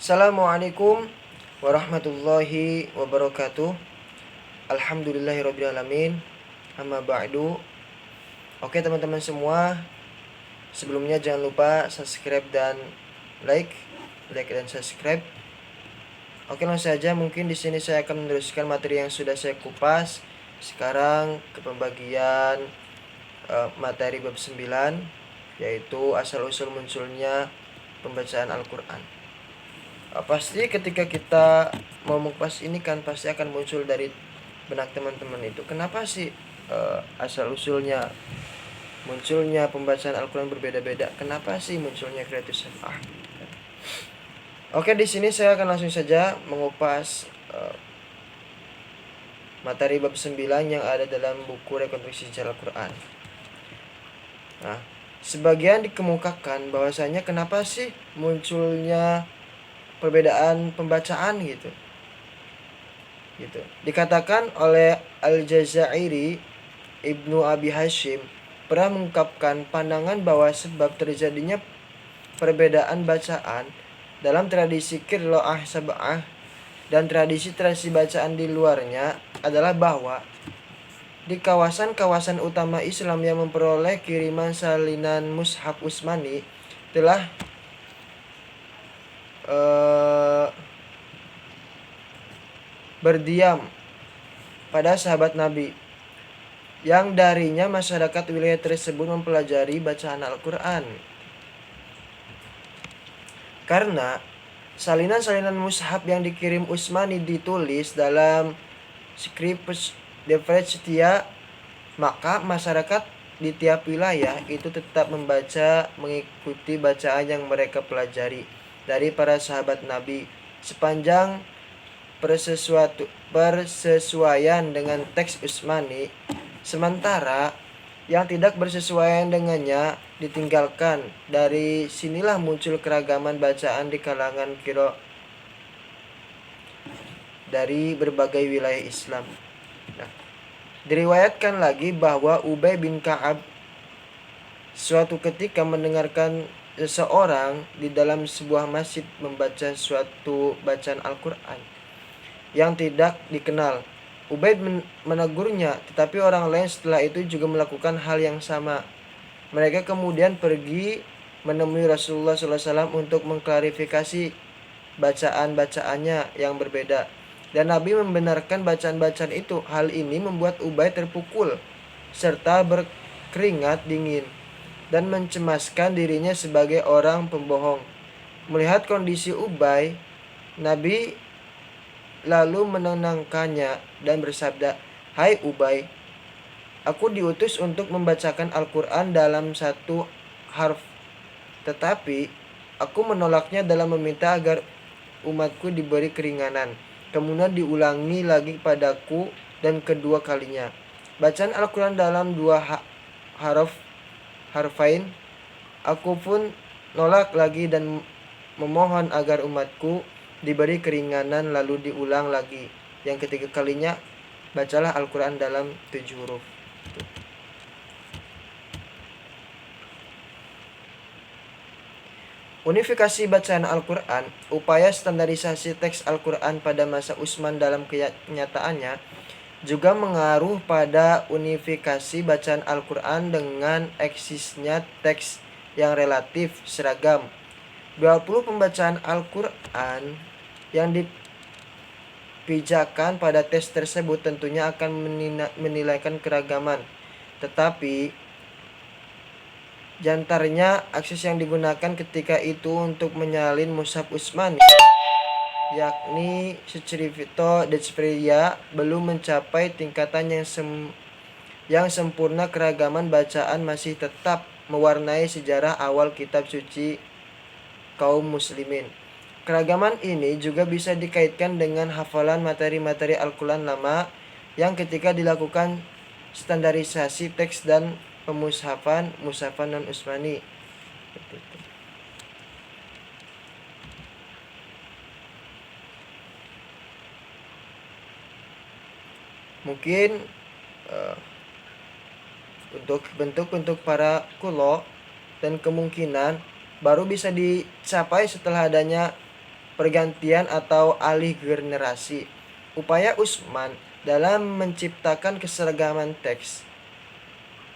Assalamualaikum warahmatullahi wabarakatuh. Alhamdulillahirrabbilalamin. Amma ba'du. Oke teman-teman semua, sebelumnya jangan lupa subscribe dan like dan subscribe. Oke, langsung saja. Mungkin di sini saya akan meneruskan materi yang sudah saya kupas. Sekarang ke pembagian materi bab 9, yaitu asal-usul munculnya pembacaan Al-Quran. Pasti ketika kita mau mengupas ini kan pasti akan muncul dari benak teman-teman itu, kenapa sih asal-usulnya munculnya pembacaan Al-Quran berbeda-beda? Kenapa sih munculnya Qiraatus Sab'ah? Oke, di sini saya akan langsung saja mengupas materi bab 9 yang ada dalam buku rekonstruksi sejarah Al-Quran. Nah, sebagian dikemukakan bahwasanya kenapa sih munculnya perbedaan pembacaan gitu. Dikatakan oleh Al-Jazairi, Ibnu Abi Hashim pernah mengungkapkan pandangan bahwa sebab terjadinya perbedaan bacaan dalam tradisi Qiraah Sab'ah dan tradisi bacaan di luarnya adalah bahwa di kawasan-kawasan utama Islam yang memperoleh kiriman salinan mushaf Utsmani telah berdiam pada sahabat Nabi, yang darinya masyarakat wilayah tersebut mempelajari bacaan Al-Quran. Karena salinan-salinan mushaf yang dikirim Utsmani ditulis dalam skripus Devrechtia, maka masyarakat di tiap wilayah itu tetap membaca mengikuti bacaan yang mereka pelajari dari para sahabat Nabi sepanjang persesuaian dengan teks Utsmani, sementara yang tidak bersesuaian dengannya ditinggalkan. Dari sinilah muncul keragaman bacaan di kalangan qiraah dari berbagai wilayah Islam. Nah, diriwayatkan lagi bahwa Ubay bin Ka'ab suatu ketika mendengarkan seseorang di dalam sebuah masjid membaca suatu bacaan Al-Quran yang tidak dikenal. Ubaid menegurnya, tetapi orang lain setelah itu juga melakukan hal yang sama. Mereka kemudian pergi menemui Rasulullah SAW untuk mengklarifikasi bacaan-bacaannya yang berbeda, dan Nabi membenarkan bacaan-bacaan itu. Hal ini membuat Ubaid terpukul serta berkeringat dingin dan mencemaskan dirinya sebagai orang pembohong. Melihat kondisi Ubay, Nabi lalu menenangkannya dan bersabda, "Hai Ubay, aku diutus untuk membacakan Al-Quran dalam satu harf, tetapi aku menolaknya dalam meminta agar umatku diberi keringanan." Kemudian diulangi lagi padaku dan kedua kalinya. Bacaan Al-Quran dalam dua harfain, aku pun nolak lagi dan memohon agar umatku diberi keringanan, lalu diulang lagi. Yang ketiga kalinya, bacalah Al-Quran dalam 7 huruf. Unifikasi bacaan Al-Quran, upaya standarisasi teks Al-Quran pada masa Utsman dalam kenyataannya juga mengaruh pada unifikasi bacaan Al-Quran dengan eksisnya teks yang relatif seragam. 20 pembacaan Al-Quran yang dipijakan pada tes tersebut tentunya akan menilaikan keragaman, tetapi jantarnya akses yang digunakan ketika itu untuk menyalin mushaf Utsmani, yakni Scriptio Desperia, belum mencapai tingkatan yang sempurna. Keragaman bacaan masih tetap mewarnai sejarah awal kitab suci kaum muslimin. Keragaman ini juga bisa dikaitkan dengan hafalan materi-materi Al-Quran lama yang ketika dilakukan standarisasi teks dan pemushafan non-Utsmani. Mungkin untuk bentuk-bentuk para kulo dan kemungkinan baru bisa dicapai setelah adanya pergantian atau alih generasi. Upaya Utsman dalam menciptakan keseragaman teks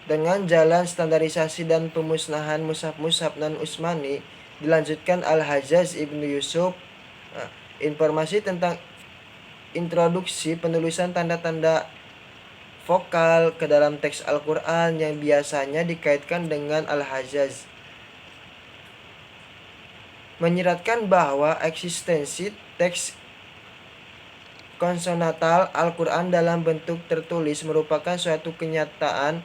dengan jalan standarisasi dan pemusnahan mushaf-mushaf non-Utsmani dilanjutkan Al-Hajjaj Ibnu Yusuf. Informasi tentang introduksi penulisan tanda-tanda vokal ke dalam teks Al-Quran yang biasanya dikaitkan dengan Al-Hajjaj menyiratkan bahwa eksistensi teks konsonatal Al-Quran dalam bentuk tertulis merupakan suatu kenyataan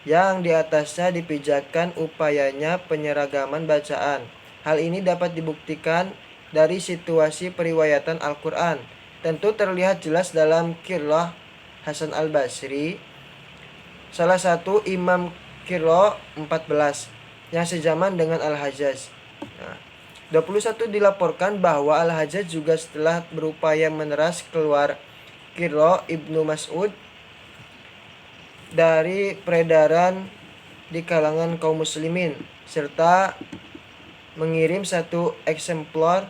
yang di atasnya dipijakan upayanya penyeragaman bacaan. Hal ini dapat dibuktikan dari situasi periwayatan Al-Quran. Tentu terlihat jelas dalam Qira'ah Hasan al-Basri, salah satu imam Qira'ah 14 yang sejaman dengan Al-Hajjaj. 21 dilaporkan bahwa Al-Hajjaj juga setelah berupaya meneras keluar Qira'ah Ibnu Mas'ud dari peredaran di kalangan kaum muslimin serta mengirim satu eksemplar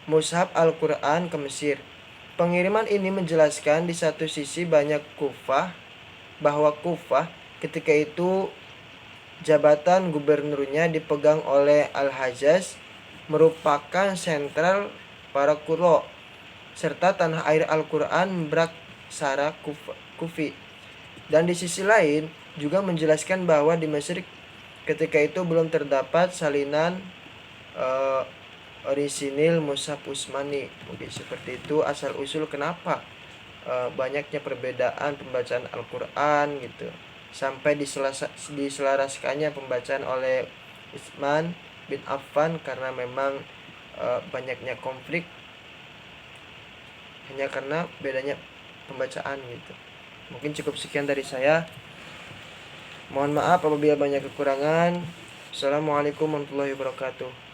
mushaf Al-Quran ke Mesir. Pengiriman ini menjelaskan di satu sisi bahwa Kufah ketika itu jabatan gubernurnya dipegang oleh Al-Hajjaj merupakan sentral para qurra serta tanah air Al-Quran Beraksara Kufi. Dan di sisi lain juga menjelaskan bahwa di Mesir ketika itu belum terdapat salinan orisinil mushaf Utsmani. Mungkin seperti itu asal usul kenapa banyaknya perbedaan pembacaan Al-Quran gitu, sampai diselaraskannya pembacaan oleh Utsman bin Affan karena memang banyaknya konflik hanya karena bedanya pembacaan gitu. Mungkin cukup sekian dari saya. Mohon maaf apabila banyak kekurangan. Assalamualaikum warahmatullahi wabarakatuh.